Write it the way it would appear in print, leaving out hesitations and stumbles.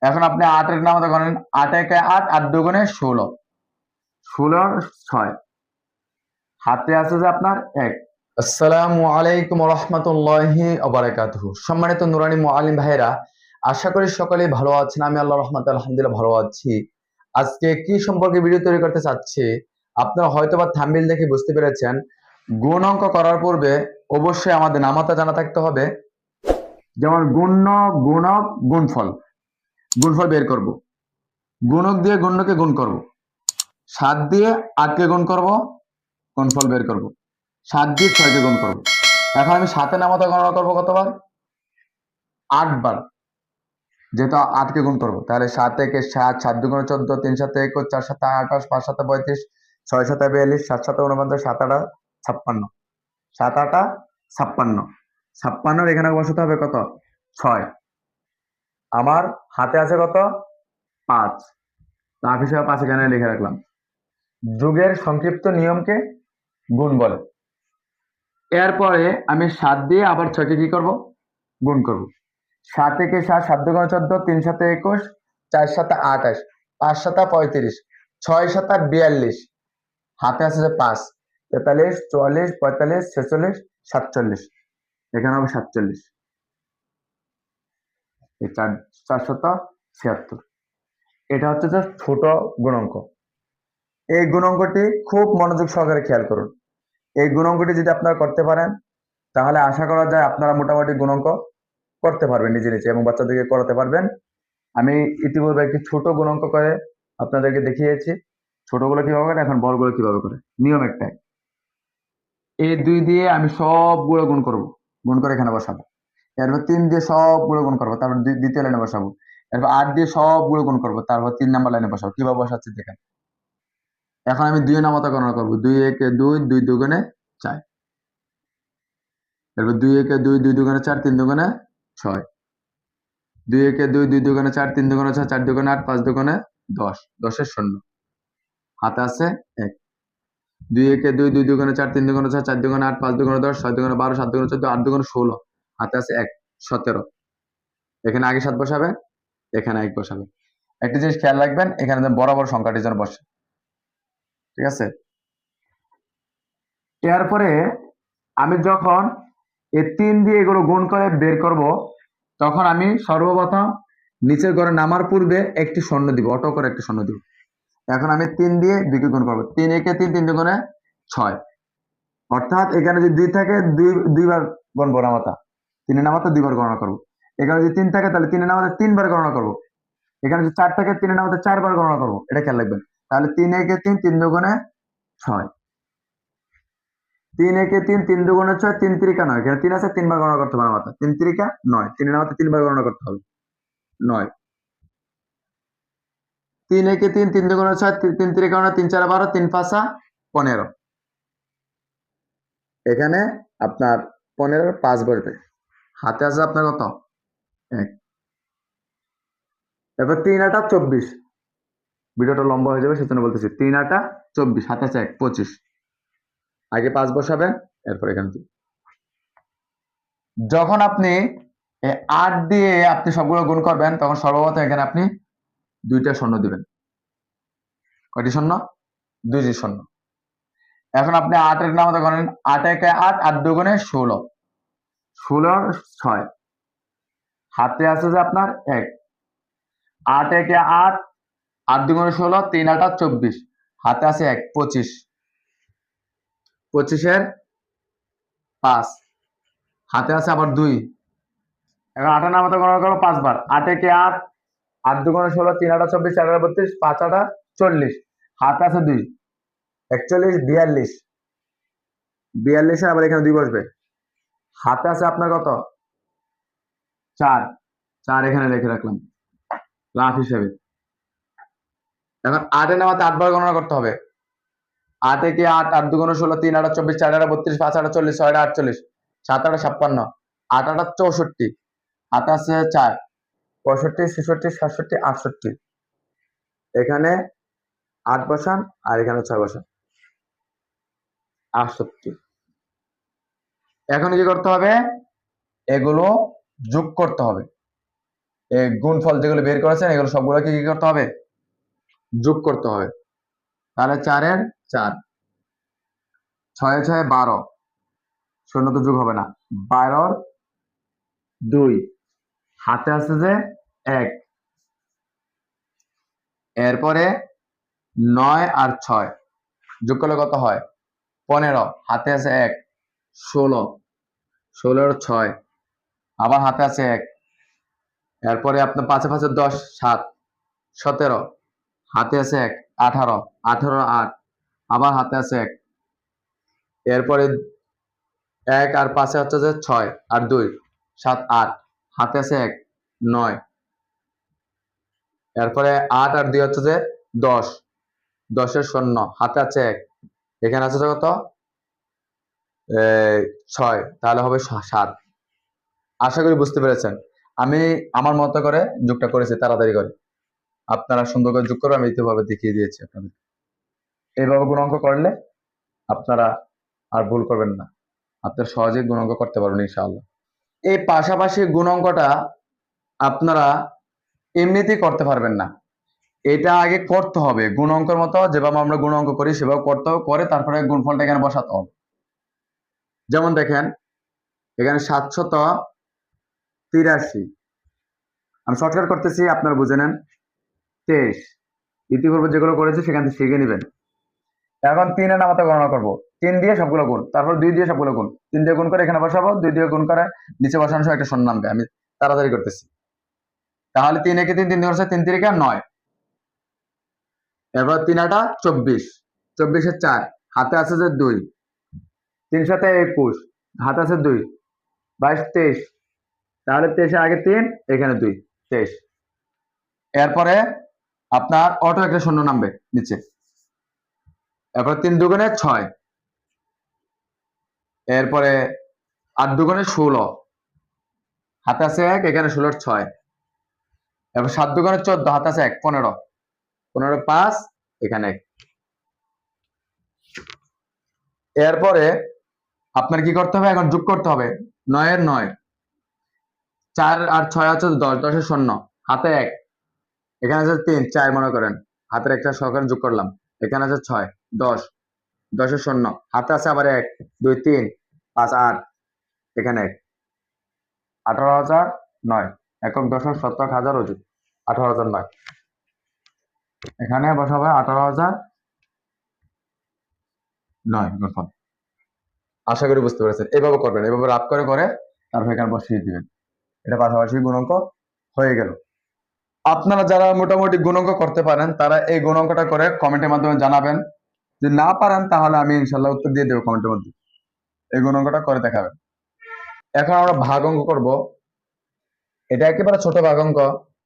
এখন আপনি 8 এর নামতা করেন, 8 একে 8, 8 দুগুণে 16, 16 6, হাতে আছে যে আপনার 1। আসসালামু আলাইকুম রহমতুল্লাহি ওবারাকাতুহু। সম্মানিত নুরানি মুআল্লিম ভাইরা, আশা করি সকলেই ভালো আছেন। আমি আল্লাহর রহমতে আলহামদুলিল্লাহ ভালো আছি। আজকে কি সম্পর্কে ভিডিও তৈরি করতে চাচ্ছি, আপনারা হয়তোবা থাম্বনেল দেখে বুঝতে পেরেছেন। গুণ অঙ্ক করার পূর্বে অবশ্যই আমাদের নামাতা জানা থাকতে হবে। যেমন গুণ্য, গুণক, গুণফল। গুণফল বের করব, গুণক দিয়ে গুণ্যকে গুণ করব, 7 দিয়ে 8কে গুণ করব, গুণফল বের করব, 7 দিয়ে 6কে গুণ করব। এখন আমি 7 এর নামতা গণনা করব কতবার? 8 বার। যেহেতু 8কে গুণ করব, তাহলে 7 একে 7, 7 দুগুণে 14, 3 7 21, 4 7 28, 5 7 35, 6 7 42, 7 7 49, 7 8 56, 7 8 56, 56 এখানে বসাতে হবে কত? 6। আমার হাতে আছে কত? 5। লাভ হিসাবে 5 এখানে লিখে রাখলাম। যোগের সংক্ষিপ্ত নিয়মকে গুণ বলে। এরপরে আমি 7 দিয়ে আবার 6কে কি করব? গুণ করব। 7 একে 7, 7 দুগুণে 14, 3 7 21, 4 7 28, 5 7 35, 6 7 42, হাতে আছে যে 5, 43, 44, 45, 46, 47, এখানে হবে 47, এই 476। এটা হচ্ছে যে ছোট গুণাঙ্ক। এই গুণাঙ্কটি খুব মনোযোগ সহকারে খেয়াল করুন। এই গুণাঙ্কটি যদি আপনারা করতে পারেন, তাহলে আশা করা যায় আপনারা মোটামুটি গুণাঙ্ক করতে পারবেন নিজে নিজে এবং বাচ্চাদেরকে করাতে পারবেন। আমি ইতিপূর্বে একটি ছোট গুণাঙ্ক করে আপনাদেরকে দেখিয়েছি। ছোটগুলো কিভাবে করে, এখন বড়গুলো কিভাবে করে। নিয়ম একটাই, এই 2 দিয়ে আমি সবগুলো গুণ করব, গুণ করে এখানে বসাবো। এরপর 3 দিয়ে সবগুলো গুণ করবো, তারপর দ্বিতীয় লাইনে বসাবো। এরপর 8 দিয়ে সবগুলো গুণ করবো, তারপর 3 নাম্বার লাইনে বসাবো। কিভাবে বসাচ্ছি দেখেন। এখন আমি 2 নামতা গণনা করবো। 2 একে 2, 2 দুগুণে 4। এরপর 2 একে 2, 2 দুগুণে 4, 3 দুগুণে 6। 2 একে 2, 2 দুগুণে 4, 3 দুগুণে 6, 4 দুগুণে 8, 5 দুগুণে 10, 10 শূন্য, হাতে আছে 1। 2 একে 2, 2 দুগুণে 4, 3 দুগুণে 6, 4 দুগুণে 8, 5 দুগুণে 10, 6 দুগুণে 12, 7 দুগুণে 14, 8 দুগুণে 16, হাতে আছে 1, 17। এখানে আগে 7 বসাবে, এখানে 1 বসাবে। একটা জিনিস খেয়াল রাখবেন, এখানে বরাবর সংখ্যাটি যেন বসে। ঠিক আছে? এরপরে আমি যখন এই 3 দিয়ে এগুলো গুণ করে বের করব, তখন আমি সর্বপ্রথম নিচের ঘরে নামার পূর্বে একটি শূন্য দিব, অটো করে একটি শূন্য দিব। এখন আমি 3 দিয়ে 2কে গুণ করবো। 3 একে 3, 3 দুগুণে 6, অর্থাৎ এখানে যদি 2 থাকে, দুইবার গণবো নামাতা। 3 এর নামাতা 2বার গণনা করবো। এখানে যদি 3 থাকে, তাহলে 3 এর নামাতা 3বার গণনা করবো। এখানে যদি 4 থাকে, 3 এর নামাতা 4বার গণনা করবো। এটা খেয়াল রাখবেন। তাহলে 3 একে 3, 3 দুগুণে 6, 3 একে 3, 3 দুগুণে 6, 3 তিরিকা 9। এখানে 3 আছে, 3বার গণনা করতে হবে নামাতা। 3 তিরিকা 9, 3 এর নামাতা 3বার গণনা করতে হবে, 9। 3 একে 3, 3 দুগুণে 6, 3 তিরিকা 9, 3 4 12, 3 5 15। এখানে আপনার 15 5 বসবে, হাতে আছে আপনার কত? 1। এবার 3 8 24, ভিডিওটা লম্বা হয়ে যাবে সেজন্য বলতেছি। 3 8 24, হাতে আছে 1, 25। আগে 5 বসাবেন, এরপর এখানে 2। যখন আপনি 8 দিয়ে আপনি সবগুলো গুণ করবেন, তখন সর্বপ্রথম এখানে আপনি 2টা শূন্য দিবেন। কয়টি শূন্য? 2টি শূন্য। এখন আপনি 8 এর নামতা করেন। 8 একে 8, 8 দুগুণে 16, 16 6, হাতে আছে যে আপনার 1। 8 একে 8, 8 দুগুণে 16, 3 8 24, হাতে আছে 1, 25, 25 এর 5, হাতে আছে আবার 2। এখন 8 এর নামতা গণনা করো 5 বার। 8 একে 8, 8 দুগুণে 16, 3 8 24, 4 32, 5 8 40, হাতে আছে 2, 41 42, 42 এ আবার এখানে 2 বসবে। হাতে আছে আপনার কত? 4, 4 এখানে লিখে রাখলাম লাভ হিসেবে। এখন 8 এর নামাতে 8 বার গণনা করতে হবে। 8 একে 8, 8 দুগুণে 16, 3 8 24, 4 8 32, 5 8 40, 6 8 48, 7 8 56, 8 8 64, হাতে আছে 4, 65 66 67 68। এখানে 8 বসান আর এখানে 6 বসান, 68। এখন কি করতে হবে? এগুলো যোগ করতে হবে। এই গুণফল যেগুলো বের করেছেন এগুলো সবগুলোকে কি করতে হবে, যোগ করতে হবে। তাহলে 4 4, 6 6 12, শূন্য তো যোগ হবে না, 12 2, হাতে আছে যে 1, এরপরে 9 আর 6 যোগ করলে কত হয়, 15, হাতে আছে 1, 16, 16 6, আবার হাতে আছে 1, এরপরে আপনার 5 5 10, 7, 17, হাতে আছে 1, 18, 18 8, আবার হাতে আছে 1, এরপরে 1 আর 5 হচ্ছে যে 6 আর 2 7 8, হাতে আছে 1 9, এরপরে 8 আর 2 হচ্ছে যে 10, 10 শূন্য, হাতে আছে 1, এখানে আছে কত 6, তাহলে হবে 7। আশা করি বুঝতে পেরেছেন। আমি আমার মতো করে যোগটা করেছি তাড়াতাড়ি করে, আপনারা সুন্দর করে যোগ করবেন, আমি এইভাবে দেখিয়ে দিয়েছি আপনাদের। এইভাবে গুণ অঙ্ক করলে আপনারা আর ভুল করবেন না, আপনারা সহজেই গুণ অঙ্ক করতে পারবেন ইনশাআল্লাহ। এই পাশাপাশি গুণ অঙ্কটা আপনারা এমনিতেই করতে পারবেন না, এটা আগে করতে হবে গুণ অঙ্কের মতো, যেভাবে আমরা গুণ অঙ্ক করি সেভাবে করতে হবে, করে তারপরে গুণফলটা এখানে বসাতে হবে। যেমন দেখেন এখানে 783, আমি শর্টকাট করতেছি, আপনারা বুঝে নেন। 23, ইতিপূর্বে যেগুলো করেছি সেখান থেকে শিখে নেবেন। এখন 3 নামাতে গণনা করব, 3 দিয়ে সবগুলো গুণ, তারপর 2 দিয়ে সবগুলো গুণ, 3 দিয়ে গুণ করে এখানে বসাবো, 2 দিয়ে গুণ করে নিচে বসানোর সময় একটা শূন্য নামবে। আমি তাড়াতাড়ি করতেছি। তাহলে 3 একে 3, 3 দিয়ে হচ্ছে 3 3 9, এরপর 3 8 24, 24 4, হাতে আছে যে 2, 3 7 21, হাতে আছে 2, 22 23, তাহলে 23 আগে 3 এখানে 2, 23। এরপরে আপনার অটো একটা শূন্য নামবে নিচে, এরপর 3 দুগুণে 6, এরপরে 8 দুগুণে 16, হাতে আছে 1, এখানে 16 6, এরপর 7 দুগুণে 14, হাতে আছে 1 15, 15 5, এখানে 1। এরপরে আপনার কি করতে হবে, এখন যোগ করতে হবে। 9 এর 9, 4 আর 6 আছে 10, 10 এর শূন্য, হাতে 1, এখানে আছে 3 4 মনে করেন, হাতের একটা সহকারে যোগ করলাম, এখানে আছে 6 10, 10 এর শূন্য, হাতে আছে আবার 1 2 3 5 8, এখানে 1, 18,009, একক দশক শতক হাজার অযুত, 18,009, এখানে বসাবে 18,009 গুণফল। আশা করি বুঝতে পেরেছেন। এইভাবে করবেন, এইভাবে রাত করে করে তারপর এখানে বসিয়ে দিবেন, এটা পাশাপাশি গুণাঙ্ক হয়ে গেল। আপনারা যারা মোটামুটি গুণাঙ্ক করতে পারেন তারা এই গুণাঙ্কটা করে কমেন্টের মাধ্যমে জানাবেন, যদি না পারেন তাহলে আমি ইনশাল্লাহ উত্তর দিয়ে দেবো কমেন্টের মধ্যে, এই গুণাঙ্কটা করে দেখাবেন। এখন আমরা ভাগ অঙ্ক করব, এটা একেবারে ছোট ভাগ অঙ্ক,